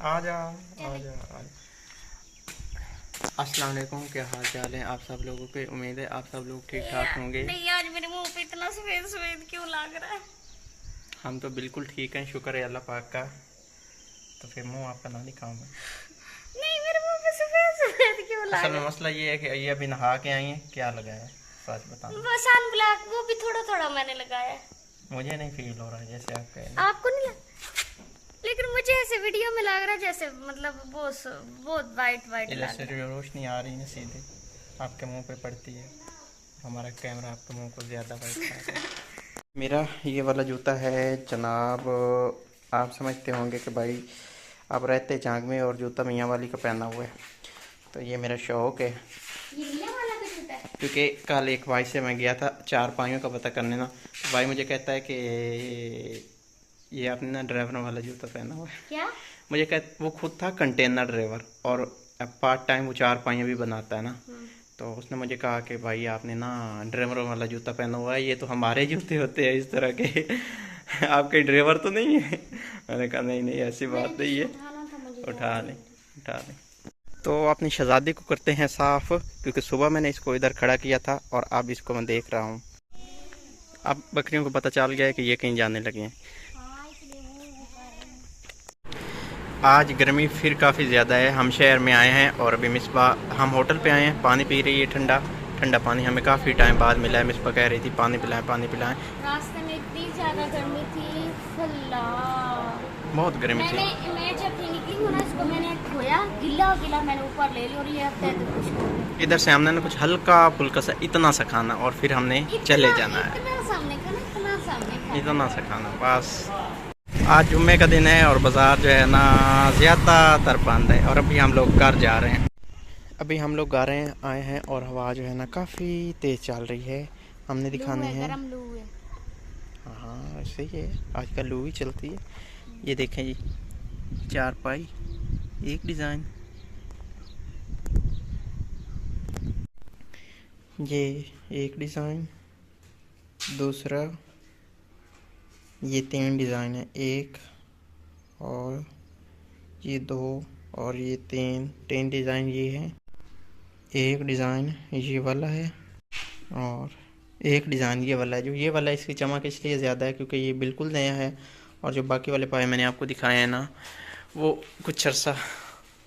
आजा आजा आजा। अस्सलाम वालेकुम, क्या हाल चाल है आप सब लोगों के। उम्मीद है आप सब लोग ठीक ठाक होंगे। नहीं, आज मेरे मुंह पे इतना सफेद सफेद क्यों लग रहा है? हम तो बिल्कुल ठीक हैं, शुक्र है अल्लाह पाक का। तो फिर मुंह आपका ना दिखाऊंगा। नहीं, मेरे मुंह पे सफेद सफेद क्यों असल लग में रहा मसला ये है कि ये अभी नहा के आई हैं, क्या लगाया है सच है? बताना। बस सन ब्लैक वो भी थोड़ा थोड़ा मैंने लगाया है। मुझे नहीं फील हो रहा है जैसे आप कह रहे हैं। आपको नहीं लग, लेकिन मुझे ऐसे वीडियो में लग रहा है जैसे मतलब बहुत वाइट वाइट लग इधर से रहा है। जो रोशनी आ रही है सीधे आपके मुंह पे पड़ती है, हमारा कैमरा आपके मुंह को ज़्यादा वाइट कर रहा है। मेरा ये वाला जूता है जनाब, आप समझते होंगे कि भाई आप रहते झांग में और जूता मियाँ वाली का पहना हुआ है। तो ये मेरा शौक़ है, ये नीला वाला भी जूता है? क्योंकि कल एक भाई से मैं गया था चार पाइयों का पता करने ना, तो भाई मुझे कहता है कि ये आपने ना ड्राइवर वाला जूता पहना हुआ है। क्या? मुझे वो खुद था कंटेनर ड्राइवर और पार्ट टाइम वो चार पाइयाँ भी बनाता है ना। तो उसने मुझे कहा कि भाई आपने ना ड्राइवर वाला जूता पहना हुआ है, ये तो हमारे जूते होते हैं इस तरह के आप कहीं ड्राइवर तो नहीं है। मैंने कहा नहीं नहीं ऐसी बात नहीं है। उठाना था मुझे, उठा लें उठा लें। तो अपनी शहजादी को करते हैं साफ़, क्योंकि सुबह मैंने इसको इधर खड़ा किया था और अब इसको मैं देख रहा हूँ। अब बकरियों को पता चल गया है कि ये कहीं जाने लगे हैं। हाँ, इसलिए वो कर रहे हैं। आज गर्मी फिर काफ़ी ज़्यादा है। हम शहर में आए हैं और अभी मिसबा हम होटल पे आए हैं, पानी पी रही है ठंडा ठंडा पानी। हमें काफ़ी टाइम बाद मिला है। मिसबा कह रही थी पानी पिलाएं पानी पिलाएं। रास्ते में इतनी ज्यादा गर्मी थी, अल्लाह। बहुत गर्मी थी। मैं जब से निकली हूँ ना, इसको मैंने धोया, गिल्ला गिल्ला मैंने ऊपर ले लिया और ये अब तक कुछ हो गया। इधर से हमने ना कुछ हल्का फुल्का सा इतना सा खाना और फिर हमने चले जाना है। इतना सामने खाना, इतना सामने खाना। इतना सा खाना बस। आज जुम्मे का दिन है और बाज़ार जो है ना ज़्यादातर बंद है। और अभी हम लोग घर जा रहे हैं। अभी हम लोग घर आए हैं और हवा जो है ना काफ़ी तेज़ चल रही है। हमने दिखाने हैं। गरम लू है। हाँ ऐसे ही है, आजकल लू ही चलती है। ये देखें जी, चार पाई एक डिज़ाइन, ये एक डिज़ाइन, दूसरा, ये तीन डिज़ाइन है, एक और ये दो और ये तीन तीन डिज़ाइन ये है। एक डिज़ाइन ये वाला है और एक डिज़ाइन ये वाला है। जो ये वाला है इसकी चमक इसलिए ज़्यादा है क्योंकि ये बिल्कुल नया है और जो बाकी वाले पाए मैंने आपको दिखाए हैं ना, वो कुछ अर्सा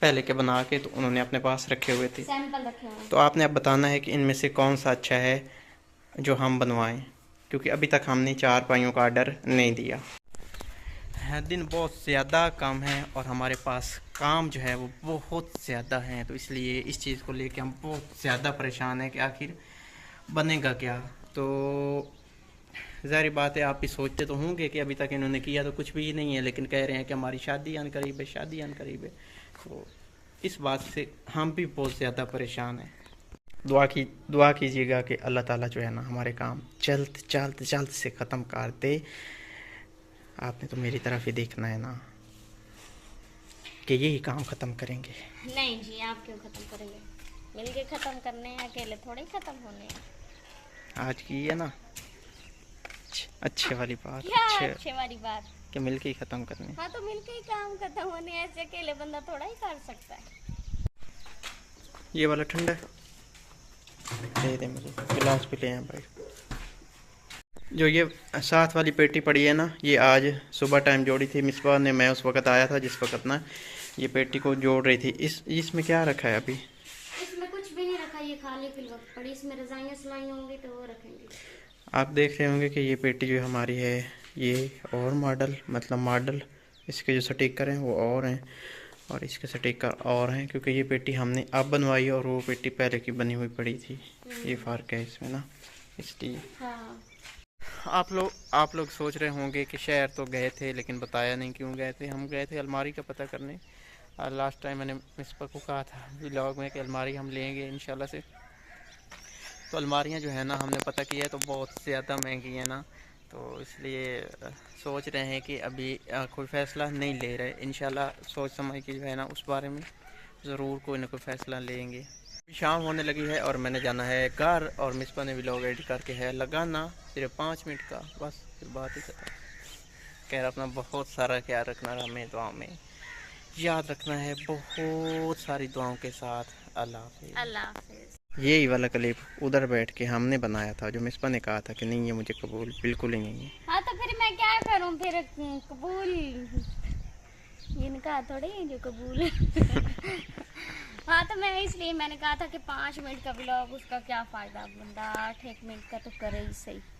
पहले के बना के तो उन्होंने अपने पास रखे हुए थे। सैंपल रखे हुए हैं। तो आपने अब बताना है कि इनमें से कौन सा अच्छा है जो हम बनवाएं, क्योंकि अभी तक हमने चार पाइयों का ऑर्डर नहीं दिया है। दिन बहुत ज़्यादा कम है और हमारे पास काम जो है वो बहुत ज़्यादा है, तो इसलिए इस चीज़ को लेके हम बहुत ज़्यादा परेशान हैं कि आखिर बनेगा क्या। तो ज़ाहिर बात है आप भी सोचते तो होंगे कि अभी तक इन्होंने किया तो कुछ भी नहीं है, लेकिन कह रहे हैं कि हमारी शादी आन करीब है, शादी आन करीब है। तो इस बात से हम भी बहुत ज़्यादा परेशान हैं। दुआ कीजिएगा कि अल्लाह ताला जो है ना हमारे काम जल्द जल्द जल्द से ख़त्म कर दे। आपने तो मेरी तरफ ही देखना है ना कि यही काम ख़त्म करेंगे। नहीं जी, आप क्यों खत्म करेंगे? मिलके खत्म करने हैं, अकेले थोड़े ही खत्म होने हैं। आज की है ना अच्छे वाली बात, क्या अच्छे वाली बात? कि मिलके ही ख़त्म करने। हाँ, तो मिलके ही काम खत्म होने हैं, ऐसे अकेले बंदा थोड़ा ही कर सकता है। ये वाला ठंडा दे दे मुझे, गिलास भी ले आए भाई। जो ये साथ वाली पेटी पड़ी है ना, ये आज सुबह टाइम जोड़ी थी मिसबा ने। मैं उस वक़्त आया था जिस वक़्त ना ये पेटी को जोड़ रही थी। इसमें क्या रखा है अभी? इसमें कुछ भी नहीं रखा, ये खाली फिलवत पड़ी। इसमें रजाइयाँ सिलाई होंगी तो वो रखेंगे। आप देख रहे होंगे कि ये पेटी जो हमारी है ये और मॉडल, मतलब मॉडल इसके जो स्टिकर हैं वो और हैं और इसके स्टिकर और हैं, क्योंकि ये पेटी हमने अब बनवाई है और वो पेटी पहले की बनी हुई पड़ी थी। ये फ़र्क है इसमें ना, इसलिए। हाँ। आप लोग सोच रहे होंगे कि शहर तो गए थे लेकिन बताया नहीं क्यों गए थे। हम गए थे अलमारी का पता करने। लास्ट टाइम मैंने मिसबा को कहा था व्लॉग में कि अलमारी हम लेंगे इंशाल्लाह से। तो अलमारियाँ जो है ना हमने पता किया है तो बहुत ज़्यादा महंगी है ना, तो इसलिए सोच रहे हैं कि अभी कोई फ़ैसला नहीं ले रहे। इंशाल्लाह सोच समझ के जो है ना उस बारे में ज़रूर कोई ना कोई फ़ैसला लेंगे। शाम होने लगी है और मैंने जाना है घर और मिसबा ने व्लॉग एडिट करके है लगाना सिर्फ 5 मिनट का, बस फिर बात ही खत्म। कह रहा अपना बहुत सारा ख्याल रखना हमें दुआ में। याद रखना है बहुत सारी दुआओं के साथ। अल्लाह हाफिज़। अल्लाह हाफिज। यही वाला क्लिप उधर बैठ के हमने बनाया था, जो मिसबा ने कहा था कि नहीं ये मुझे कबूल बिल्कुल ही नहीं है। हाँ तो फिर मैं क्या करूँ फिर, कबूल इनका थोड़ी जो कबूल हाँ तो मैं इसलिए मैंने कहा था कि 5 मिनट का ब्लॉग, उसका क्या फ़ायदा, बंदा 8 मिनट का तो करे ही सही।